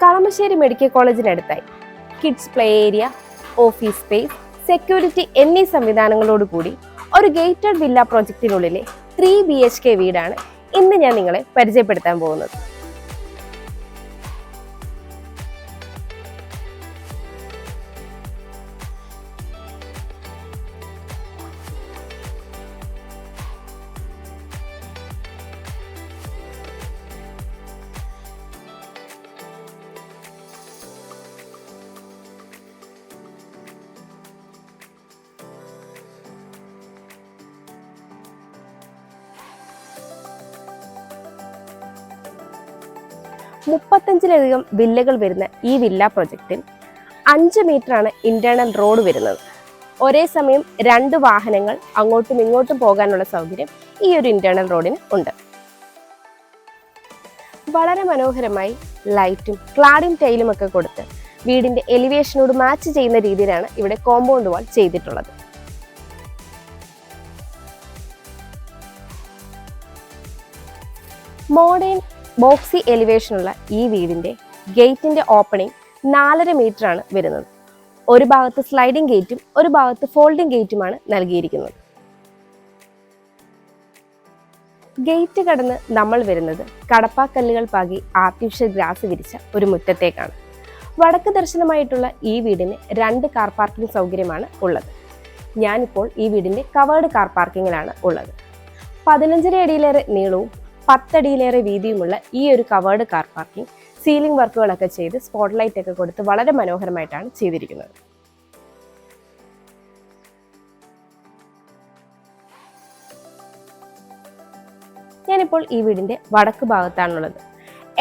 Kalamassery medical കോളേജിനടുത്തായി kids play area, office space, security എന്നീ സംവിധാനങ്ങളോടുകൂടി ഒരു ഗേറ്റഡ് വില്ല പ്രോജക്റ്റിനുള്ളിലെ 3 BHK വീടാണ് ഇന്ന് ഞാൻ നിങ്ങളെ പരിചയപ്പെടുത്താൻ പോകുന്നത്. മുപ്പത്തഞ്ചിലധികം വില്ലകൾ വരുന്ന ഈ വില്ല പ്രൊജക്റ്റിൽ 5 മീറ്ററാണ് ഇന്റേണൽ റോഡ് വരുന്നത്. ഒരേ സമയം 2 വാഹനങ്ങൾ അങ്ങോട്ടും ഇങ്ങോട്ടും പോകാനുള്ള സൗകര്യം ഈ ഒരു ഇന്റേണൽ റോഡിന് ഉണ്ട്. വളരെ മനോഹരമായി ലൈറ്റും ക്ലാഡിംഗ് ടൈലും ഒക്കെ കൊടുത്ത് വീടിന്റെ എലിവേഷനോട് മാച്ച് ചെയ്യുന്ന രീതിയിലാണ് ഇവിടെ കോമ്പൗണ്ട് വാൾ ചെയ്തിട്ടുള്ളത്. മോഡേൺ ബോക്സി എലിവേഷനുള്ള ഈ വീടിന്റെ ഗേറ്റിന്റെ ഓപ്പണിംഗ് 4.5 മീറ്ററാണ് വരുന്നത്. ഒരു ഭാഗത്ത് സ്ലൈഡിംഗ് ഗേറ്റും ഒരു ഭാഗത്ത് ഫോൾഡിംഗ് ഗേറ്റുമാണ് നൽകിയിരിക്കുന്നത്. ഗേറ്റ് കടന്ന് നമ്മൾ വരുന്നത് കടപ്പാക്കല്ലുകൾ പാകി ആർട്ടിഫിഷ്യൽ ഗ്രാസ് വിരിച്ച ഒരു മുറ്റത്തേക്കാണ്. വടക്ക് ദർശനമായിട്ടുള്ള ഈ വീടിന് 2 കാർ പാർക്കിംഗ് സൗകര്യമാണ് ഉള്ളത്. ഞാനിപ്പോൾ ഈ വീടിന്റെ കവേർഡ് കാർ പാർക്കിങ്ങിലാണ് ഉള്ളത്. 15.5 അടിയിലേറെ നീളവും 10 അടിയിലേറെ വീതിയുമുള്ള ഈ ഒരു കവേർഡ് കാർ പാർക്കിംഗ് സീലിംഗ് വർക്കുകളൊക്കെ ചെയ്ത് സ്പോട്ട് ലൈറ്റ് ഒക്കെ കൊടുത്ത് വളരെ മനോഹരമായിട്ടാണ് ചെയ്തിരിക്കുന്നത്. ഞാനിപ്പോൾ ഈ വീടിന്റെ വടക്ക് ഭാഗത്താണുള്ളത്.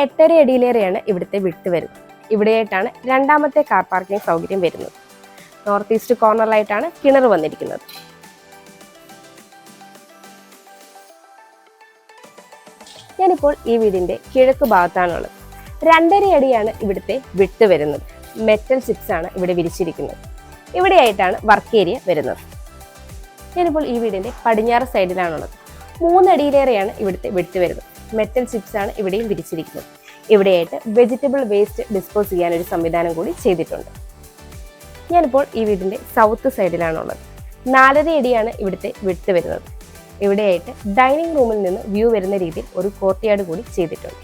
8.5 അടിയിലേറെയാണ് ഇവിടുത്തെ വിട്ട് വരുന്നത്. ഇവിടെയായിട്ടാണ് 2ാമത്തെ കാർ പാർക്കിംഗ് സൗകര്യം വരുന്നത്. നോർത്ത് ഈസ്റ്റ് കോർണറിലായിട്ടാണ് കിണർ വന്നിരിക്കുന്നത്. ഞാനിപ്പോൾ ഈ വീടിന്റെ കിഴക്ക് ഭാഗത്താണുള്ളത്. 2.5 അടിയാണ് ഇവിടുത്തെ വിട്ട് വരുന്നത്. മെറ്റൽ ചിപ്സ് ആണ് ഇവിടെ വിരിച്ചിരിക്കുന്നത്. ഇവിടെയായിട്ടാണ് വർക്ക് ഏരിയ വരുന്നത്. ഞാനിപ്പോൾ ഈ വീടിന്റെ പടിഞ്ഞാറ് സൈഡിലാണുള്ളത്. 3 അടിയിലേറെയാണ് ഇവിടുത്തെ വിട്ട് വരുന്നത്. മെറ്റൽ ചിപ്സ് ആണ് ഇവിടെയും വിരിച്ചിരിക്കുന്നത്. ഇവിടെയായിട്ട് വെജിറ്റബിൾ വേസ്റ്റ് ഡിസ്പോസ് ചെയ്യാൻ ഒരു സംവിധാനം കൂടി ചെയ്തിട്ടുണ്ട്. ഞാനിപ്പോൾ ഈ വീടിന്റെ സൗത്ത് സൈഡിലാണുള്ളത്. 4.5 അടിയാണ് ഇവിടുത്തെ വിട്ട് വരുന്നത്. ഇവിടെയായിട്ട് ഡൈനിങ് റൂമിൽ നിന്ന് വ്യൂ വരുന്ന രീതിയിൽ ഒരു കോർട്ട്യാർഡ് കൂടി ചെയ്തിട്ടുണ്ട്.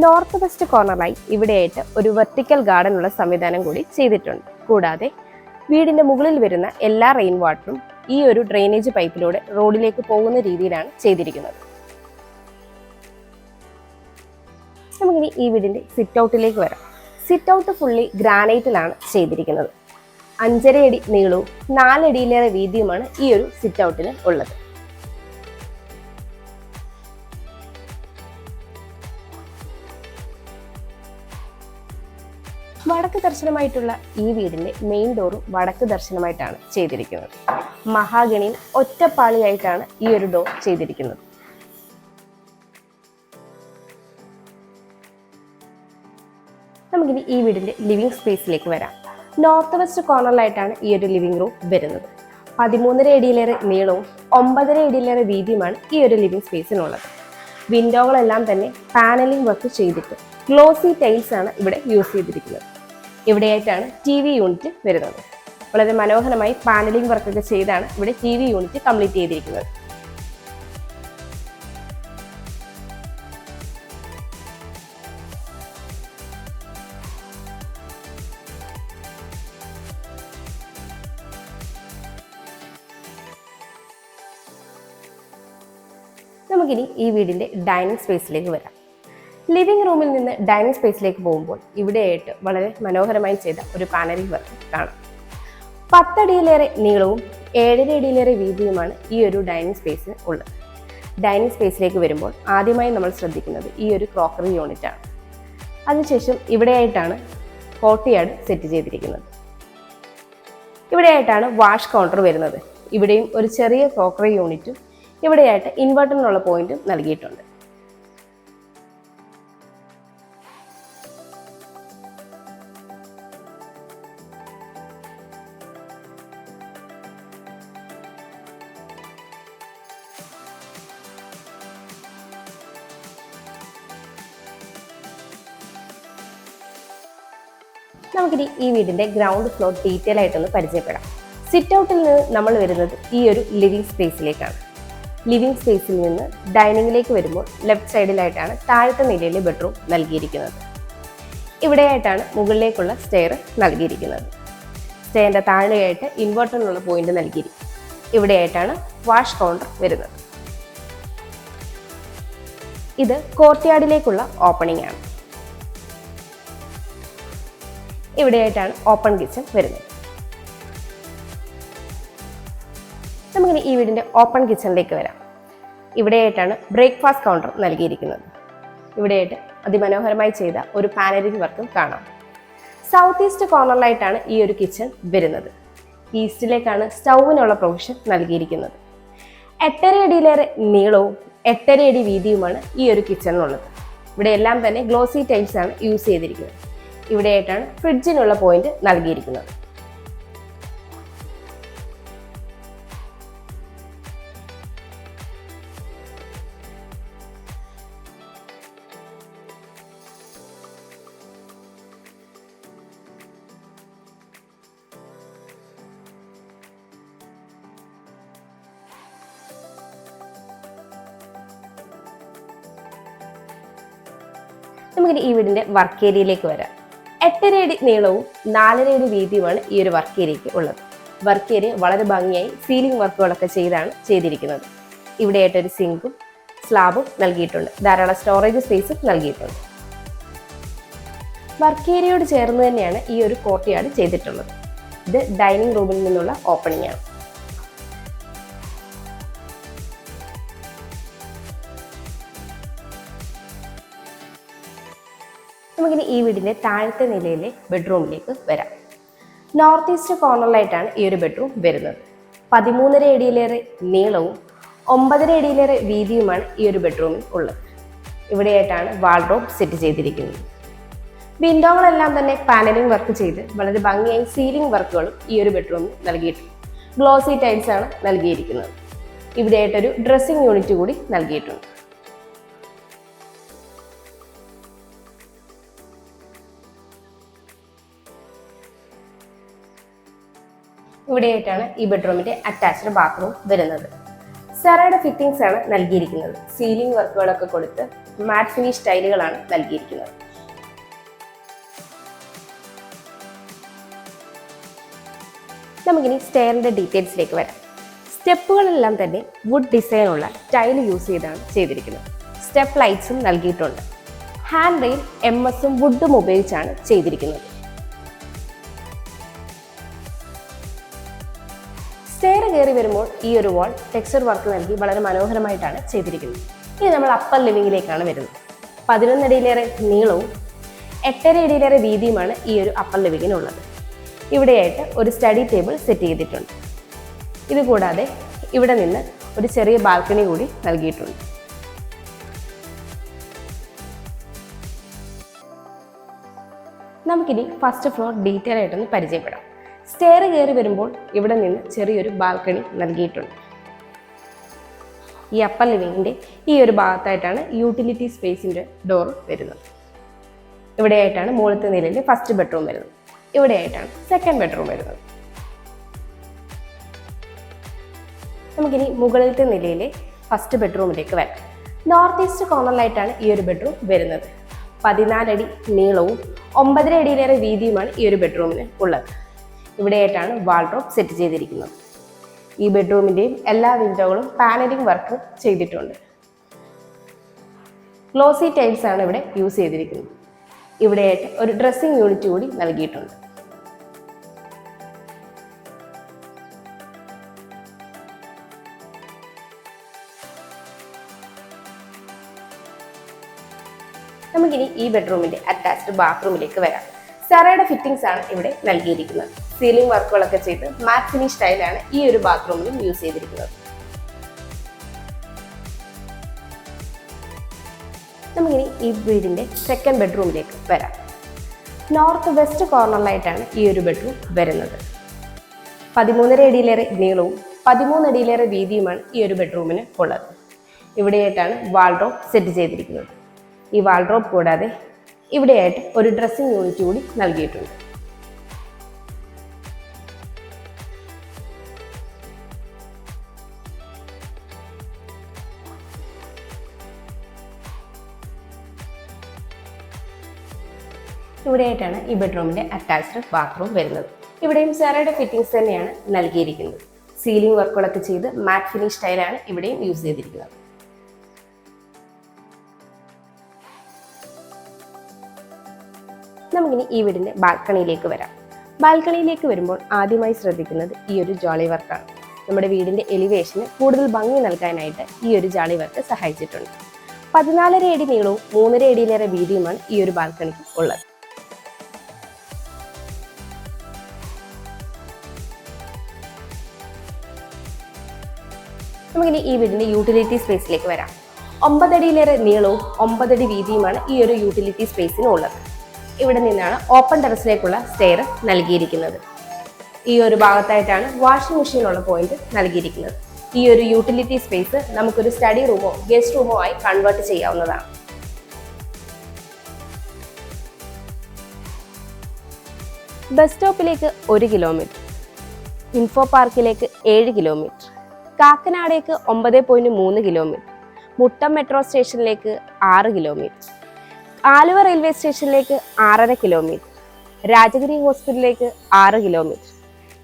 നോർത്ത് വെസ്റ്റ് കോർണറായി ഇവിടെയായിട്ട് ഒരു വെർട്ടിക്കൽ ഗാർഡൻ ഉള്ള സംവിധാനം കൂടി ചെയ്തിട്ടുണ്ട്. കൂടാതെ വീടിന്റെ മുകളിൽ വരുന്ന എല്ലാ റെയിൻ വാട്ടറും ഈ ഒരു ഡ്രെയിനേജ് പൈപ്പിലൂടെ റോഡിലേക്ക് പോകുന്ന രീതിയിലാണ് ചെയ്തിരിക്കുന്നത്. നമുക്കിനി ഈ വീടിന്റെ സിറ്റ് ഔട്ടിലേക്ക് വരാം. സിറ്റ് ഔട്ട് ഫുള്ളി ഗ്രാനൈറ്റിലാണ് ചെയ്തിരിക്കുന്നത്. 5.5 അടി നീളവും 4 അടിയിലേറെ വീതിയുമാണ് ഈ ഒരു സിറ്റ് ഔട്ടിന് ഉള്ളത്. വടക്ക് ദർശനമായിട്ടുള്ള ഈ വീടിന്റെ മെയിൻ ഡോറും വടക്ക് ദർശനമായിട്ടാണ് ചെയ്തിരിക്കുന്നത്. മഹാഗണിയിൽ ഒറ്റപ്പാളിയായിട്ടാണ് ഈ ഒരു ഡോർ ചെയ്തിരിക്കുന്നത്. നമുക്കിനി ഈ വീടിന്റെ ലിവിംഗ് സ്പേസിലേക്ക് വരാം. നോർത്ത് വെസ്റ്റ് കോർണറിലായിട്ടാണ് ഈ ഒരു ലിവിംഗ് റൂം വരുന്നത്. 13.5 അടിയിലേറെ നീളവും 9.5 അടിയിലേറെ വീതിയുമാണ് ഈ ഒരു ലിവിംഗ് സ്പേസിനുള്ളത്. വിൻഡോകളെല്ലാം തന്നെ പാനലിംഗ് വർക്ക് ചെയ്തിട്ട് ഗ്ലോസി ടൈൽസ് ആണ് ഇവിടെ യൂസ് ചെയ്തിരിക്കുന്നത്. ഇവിടെയായിട്ടാണ് TV യൂണിറ്റ് വരുന്നത്. വളരെ മനോഹരമായി പാനലിംഗ് വർക്കൊക്കെ ചെയ്താണ് ഇവിടെ TV യൂണിറ്റ് കംപ്ലീറ്റ് ചെയ്തിരിക്കുന്നത്. നമുക്കിനി ഈ വീടിന്റെ ഡൈനിങ് സ്പേസിലേക്ക് വരാം. ലിവിംഗ് റൂമിൽ നിന്ന് ഡൈനിങ് സ്പേസിലേക്ക് പോകുമ്പോൾ ഇവിടെയായിട്ട് വളരെ മനോഹരമായി ചെയ്ത ഒരു പാനലിംഗ് വർക്ക് കാണാം. 10 അടിയിലേറെ നീളവും 7.5 അടിയിലേറെ വീതിയുമാണ് ഈ ഒരു ഡൈനിങ് സ്പേസിന് ഉള്ളത്. ഡൈനിങ് സ്പേസിലേക്ക് വരുമ്പോൾ ആദ്യമായി നമ്മൾ ശ്രദ്ധിക്കുന്നത് ഈ ഒരു ക്രോക്കറി യൂണിറ്റ് ആണ്. അതിനുശേഷം ഇവിടെയായിട്ടാണ് കോർട്ട്യാർഡ് സെറ്റ് ചെയ്തിരിക്കുന്നത്. ഇവിടെയായിട്ടാണ് വാഷ് കൗണ്ടർ വരുന്നത്. ഇവിടെയും ഒരു ചെറിയ ക്രോക്കറി യൂണിറ്റും ഇവിടെയായിട്ട് ഇൻവെർട്ടറിനുള്ള പോയിന്റും നൽകിയിട്ടുണ്ട്. നമുക്കിനി ഈ വീടിന്റെ ഗ്രൗണ്ട് ഫ്ലോർ ഡീറ്റെയിൽ ആയിട്ടൊന്ന് പരിചയപ്പെടാം. സിറ്റ് ഔട്ടിൽ നിന്ന് നമ്മൾ വരുന്നത് ഈ ഒരു ലിവിംഗ് സ്പേസിലേക്കാണ്. ലിവിംഗ് സ്പേസിൽ നിന്ന് ഡൈനിങ്ങിലേക്ക് വരുമ്പോൾ ലെഫ്റ്റ് സൈഡിലായിട്ടാണ് താഴത്തെ നിലയിലെ ബെഡ്റൂം നൽകിയിരിക്കുന്നത്. ഇവിടെയായിട്ടാണ് മുകളിലേക്കുള്ള സ്റ്റെയർ നൽകിയിരിക്കുന്നത്. സ്റ്റെയറിന്റെ താഴെയായിട്ട് ഇൻവെർട്ടറിനുള്ള പോയിന്റ് നൽകിയിരിക്കും. ഇവിടെയായിട്ടാണ് വാഷ് കൗണ്ടർ വരുന്നത്. ഇത് കോർട്ട്യാർഡിലേക്കുള്ള ഓപ്പണിംഗ് ആണ്. ഇവിടെയായിട്ടാണ് ഓപ്പൺ കിച്ചൺ വരുന്നത്. നമുക്കിനി ഈ വീടിന്റെ ഓപ്പൺ കിച്ചണിലേക്ക് വരാം. ഇവിടെയായിട്ടാണ് ബ്രേക്ക്ഫാസ്റ്റ് കൗണ്ടർ നൽകിയിരിക്കുന്നത്. ഇവിടെയായിട്ട് അതിമനോഹരമായി ചെയ്ത ഒരു പാനലിംഗ് വർക്കും കാണാം. സൗത്ത് ഈസ്റ്റ് കോർണറിലായിട്ടാണ് ഈ ഒരു കിച്ചൺ വരുന്നത്. ഈസ്റ്റിലേക്കാണ് സ്റ്റൗവിനുള്ള പ്രൊവിഷൻ നൽകിയിരിക്കുന്നത്. 8.5 അടിയിലേറെ നീളവും 8.5 അടി വീതിയുമാണ് ഈ ഒരു കിച്ചണിനുള്ളത്. ഇവിടെ എല്ലാം തന്നെ ഗ്ലോസി ടൈൽസ് ആണ് യൂസ് ചെയ്തിരിക്കുന്നത്. ഇവിടെയായിട്ടാണ് ഫ്രിഡ്ജിനുള്ള പോയിന്റ് നൽകിയിരിക്കുന്നത്. നമുക്കിനി ഈ വീടിന്റെ വർക്ക് ഏരിയയിലേക്ക് വരാം. 8.5 അടി നീളവും 4.5 അടി വീതിയുമാണ് ഈ ഒരു വർക്ക് ഏരിയയ്ക്ക് ഉള്ളത്. വർക്ക് ഏരിയ വളരെ ഭംഗിയായി സീലിംഗ് വർക്കുകളൊക്കെ ചെയ്തിരിക്കുന്നത്. ഇവിടെയായിട്ടൊരു സിങ്കും സ്ലാബും നൽകിയിട്ടുണ്ട്. ധാരാളം സ്റ്റോറേജ് സ്പേസും നൽകിയിട്ടുണ്ട്. വർക്ക് ഏരിയയോട് ചേർന്ന് തന്നെയാണ് ഈ ഒരു കോർട്ട്യാർഡ് ചെയ്തിട്ടുള്ളത്. ഇത് ഡൈനിങ് റൂമിൽ നിന്നുള്ള ഓപ്പണിംഗ് ആണ്. നമുക്കിനി ഈ വീടിന്റെ താഴത്തെ നിലയിലെ ബെഡ്റൂമിലേക്ക് വരാം. നോർത്ത് ഈസ്റ്റ് കോർണറിലായിട്ടാണ് ഈ ഒരു ബെഡ്റൂം വരുന്നത്. 13.5 അടിയിലേറെ നീളവും 9.5 അടിയിലേറെ വീതിയുമാണ് ഈ ഒരു ബെഡ്റൂമിൽ ഉള്ളത്. ഇവിടെയായിട്ടാണ് വാൾഡ്രോബ് സെറ്റ് ചെയ്തിരിക്കുന്നത്. വിൻഡോകളെല്ലാം തന്നെ പാനലിംഗ് വർക്ക് ചെയ്ത് വളരെ ഭംഗിയായി സീലിംഗ് വർക്കുകളും ഈ ഒരു ബെഡ്റൂമിൽ നൽകിയിട്ടുണ്ട്. ഗ്ലോസി ടൈൽസ് ആണ് നൽകിയിരിക്കുന്നത്. ഇവിടെയായിട്ടൊരു ഡ്രസ്സിംഗ് യൂണിറ്റ് കൂടി നൽകിയിട്ടുണ്ട്. ഇവിടെയായിട്ടാണ് ഈ ബെഡ്റൂമിന്റെ അറ്റാച്ച്ഡ് ബാത്റൂം വരുന്നത്. സെറയുടെ ഫിറ്റിംഗ്സ് ആണ് നൽകിയിരിക്കുന്നത്. സീലിംഗ് വർക്കുകളൊക്കെ കൊടുത്ത് മാറ്റ് ഫിനിഷ് ടൈലുകളാണ് നൽകിയിരിക്കുന്നത്. നമുക്കിനി സ്റ്റെയറിന്റെ ഡീറ്റെയിൽസിലേക്ക് വരാം. സ്റ്റെപ്പുകളെല്ലാം തന്നെ വുഡ് ഡിസൈനുള്ള ടൈൽ യൂസ് ചെയ്താണ് ചെയ്തിരിക്കുന്നത്. സ്റ്റെപ്പ് ലൈറ്റ്സും നൽകിയിട്ടുണ്ട്. ഹാൻഡ് റെയിൽ MS വുഡും ഉപയോഗിച്ചാണ് ചെയ്തിരിക്കുന്നത്. സ്റ്റെയർ കയറി വരുമ്പോൾ ഈ ഒരു വാൾ ടെക്സ്ചർ വർക്ക് നൽകി വളരെ മനോഹരമായിട്ടാണ് ചെയ്തിരിക്കുന്നത്. ഇനി നമ്മൾ അപ്പർ ലിവിംഗിലേക്കാണ് വരുന്നത്. 11 അടിയിലേറെ നീളവും 8.5 അടിയിലേറെ വീതിയുമാണ് ഈ ഒരു അപ്പർ ലിവിംഗിനുള്ളത്. ഇവിടെയായിട്ട് ഒരു സ്റ്റഡി ടേബിൾ സെറ്റ് ചെയ്തിട്ടുണ്ട്. ഇതുകൂടാതെ ഇവിടെ നിന്ന് ഒരു ചെറിയ ബാൽക്കണി കൂടി നൽകിയിട്ടുണ്ട്. നമുക്കിനി ഫസ്റ്റ് ഫ്ലോർ ഡീറ്റെയിൽ ആയിട്ടൊന്ന് പരിചയപ്പെടാം. സ്റ്റെയർ കയറി വരുമ്പോൾ ഇവിടെ നിന്ന് ചെറിയൊരു ബാൽക്കണി നൽകിയിട്ടുണ്ട്. ഈ അപ്പർ ലിവിംഗിന്റെ ഈ ഒരു ഭാഗത്തായിട്ടാണ് യൂട്ടിലിറ്റി സ്പേസിന്റെ ഡോർ വരുന്നത്. ഇവിടെയായിട്ടാണ് മുകളിലത്തെ നിലയിലെ ഫസ്റ്റ് ബെഡ്റൂം വരുന്നത്. ഇവിടെയായിട്ടാണ് സെക്കൻഡ് ബെഡ്റൂം വരുന്നത്. നമുക്കിനി മുകളിലത്തെ നിലയിലെ ഫസ്റ്റ് ബെഡ്റൂമിലേക്ക് വരാം. നോർത്ത് ഈസ്റ്റ് കോർണറിലായിട്ടാണ് ഈ ഒരു ബെഡ്റൂം വരുന്നത്. 14 അടി നീളവും 9.5 അടിയിലേറെ വീതിയുമാണ് ഈ ഒരു ബെഡ്റൂമിന് ഉള്ളത്. ഇവിടെയായിട്ടാണ് വാൾഡ്രോബ് സെറ്റ് ചെയ്തിരിക്കുന്നത്. ഈ ബെഡ്റൂമിൻ്റെയും എല്ലാ വിൻഡോകളും പാനലിംഗ് വർക്ക് ചെയ്തിട്ടുണ്ട്. ഗ്ലോസി ടൈൽസ് ആണ് ഇവിടെ യൂസ് ചെയ്തിരിക്കുന്നത്. ഇവിടെയായിട്ട് ഒരു ഡ്രസ്സിംഗ് യൂണിറ്റ് കൂടി നൽകിയിട്ടുണ്ട്. നമുക്കിനി ഈ ബെഡ്റൂമിന്റെ അറ്റാച്ച്ഡ് ബാത്റൂമിലേക്ക് വരാം. സെറയുടെ ഫിറ്റിംഗ്സ് ആണ് ഇവിടെ നൽകിയിരിക്കുന്നത്. സീലിംഗ് വർക്കുകളൊക്കെ ചെയ്ത് മാറ്റ് ഫിനിഷ് ടൈലാണ് ഈ ഒരു ബാത്റൂമിലും യൂസ് ചെയ്തിരിക്കുന്നത്. നമുക്കിനി ഈ വീടിന്റെ സെക്കൻഡ് ബെഡ്റൂമിലേക്ക് വരാം. നോർത്ത് വെസ്റ്റ് കോർണറിലായിട്ടാണ് ഈ ഒരു ബെഡ്റൂം വരുന്നത്. 13.5 അടിയിലേറെ നീളവും 13 അടിയിലേറെ വീതിയുമാണ് ഈ ഒരു ബെഡ്റൂമിന് ഉള്ളത്. ഇവിടെയായിട്ടാണ് വാൾഡ്രോബ് സെറ്റ് ചെയ്തിരിക്കുന്നത്. ഈ വാൾഡ്രോബ് കൂടാതെ ഇവിടെയായിട്ട് ഒരു ഡ്രസ്സിംഗ് യൂണിറ്റ് കൂടി നൽകിയിട്ടുണ്ട്. ഇവിടെയായിട്ടാണ് ഈ ബെഡ്റൂമിന്റെ അറ്റാച്ച്ഡ് ബാത്റൂം വരുന്നത്. ഇവിടെയും സെറയുടെ ഫിറ്റിംഗ്സ് തന്നെയാണ് നൽകിയിരിക്കുന്നത്. സീലിംഗ് വർക്കുകളൊക്കെ ചെയ്ത് മാറ്റ് ഫിനിഷ് ടൈലാണ് ഇവിടെയും യൂസ് ചെയ്തിരിക്കുന്നത്. നമുക്കിനി ഈ വീടിന്റെ ബാൽക്കണിയിലേക്ക് വരാം. ബാൽക്കണിയിലേക്ക് വരുമ്പോൾ ആദ്യമായി ശ്രദ്ധിക്കുന്നത് ഈ ഒരു ജോളി വർക്കാണ്. നമ്മുടെ വീടിന്റെ എലിവേഷന് കൂടുതൽ ഭംഗി നൽകാനായിട്ട് ഈ ഒരു ജോളി വർക്ക് സഹായിച്ചിട്ടുണ്ട്. 14.5 അടി നീളവും 3.5 അടിയിലേറെ വീതിയുമാണ് ഈ ഒരു ബാൽക്കണിക്ക് ഉള്ളത്. നമുക്കിനി ഈ വീടിന്റെ യൂട്ടിലിറ്റി സ്പേസിലേക്ക് വരാം. 9 അടിയിലേറെ നീളവും 9 അടി വീതിയുമാണ് ഈ ഒരു യൂട്ടിലിറ്റി സ്പേസിന് ഉള്ളത്. ഇവിടെ നിന്നാണ് ഓപ്പൺ ടെറസിലേക്കുള്ള സ്റ്റെയർ നൽകിയിരിക്കുന്നത്. ഈ ഒരു ഭാഗത്തായിട്ടാണ് വാഷിംഗ് മെഷീനുള്ള പോയിന്റ് നൽകിയിരിക്കുന്നത്. ഈ ഒരു യൂട്ടിലിറ്റി സ്പേസ് നമുക്കൊരു സ്റ്റഡി റൂമോ ഗസ്റ്റ് റൂമോ ആയി കൺവേർട്ട് ചെയ്യാവുന്നതാണ്. ബസ് സ്റ്റോപ്പിലേക്ക് 1 കിലോമീറ്റർ, ഇൻഫോ പാർക്കിലേക്ക് 7 കിലോമീറ്റർ, കാക്കനാടേക്ക് 9.3 കിലോമീറ്റർ, മുട്ടം മെട്രോ സ്റ്റേഷനിലേക്ക് 6 കിലോമീറ്റർ, ആലുവ റെയിൽവേ സ്റ്റേഷനിലേക്ക് 6.5 കിലോമീറ്റർ, രാജഗിരി ഹോസ്പിറ്റലിലേക്ക് 6 കിലോമീറ്റർ,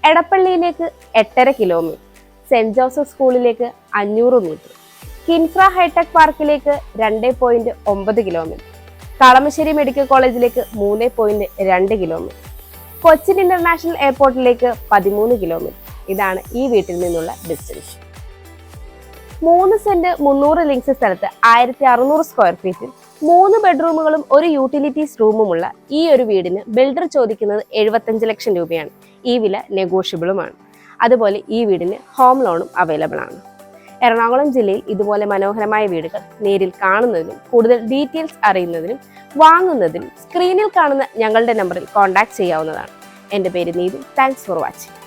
എടപ്പള്ളിയിലേക്ക് 8.5 കിലോമീറ്റർ, സെന്റ് ജോസഫ് സ്കൂളിലേക്ക് 500 മീറ്റർ, കിൻഫ്ര ഹൈടെക് പാർക്കിലേക്ക് 2.9 കിലോമീറ്റർ, കളമശ്ശേരി മെഡിക്കൽ കോളേജിലേക്ക് 3.2 കിലോമീറ്റർ, കൊച്ചിൻ ഇന്റർനാഷണൽ എയർപോർട്ടിലേക്ക് 13 കിലോമീറ്റർ. ഇതാണ് ഈ വീട്ടിൽ നിന്നുള്ള ഡിസ്റ്റൻസ്. 3 സെന്റ് 300 ലിങ്സ് സ്ഥലത്ത് 1600 സ്ക്വയർ ഫീറ്റിൽ 3 ബെഡ്റൂമുകളും ഒരു യൂട്ടിലിറ്റീസ് റൂമുമുള്ള ഈ ഒരു വീടിന് ബിൽഡർ ചോദിക്കുന്നത് 75 ലക്ഷം രൂപയാണ്. ഈ വില നെഗോഷ്യബിളുമാണ്. അതുപോലെ ഈ വീടിന് ഹോം ലോണും അവൈലബിൾ ആണ്. എറണാകുളം ജില്ലയിൽ ഇതുപോലെ മനോഹരമായ വീടുകൾ നേരിൽ കാണുന്നതിനും കൂടുതൽ ഡീറ്റെയിൽസ് അറിയുന്നതിനും വാങ്ങുന്നതിനും സ്ക്രീനിൽ കാണുന്ന ഞങ്ങളുടെ നമ്പറിൽ കോൺടാക്ട് ചെയ്യാവുന്നതാണ്. എൻ്റെ പേര് നീതു. Thanks for watching.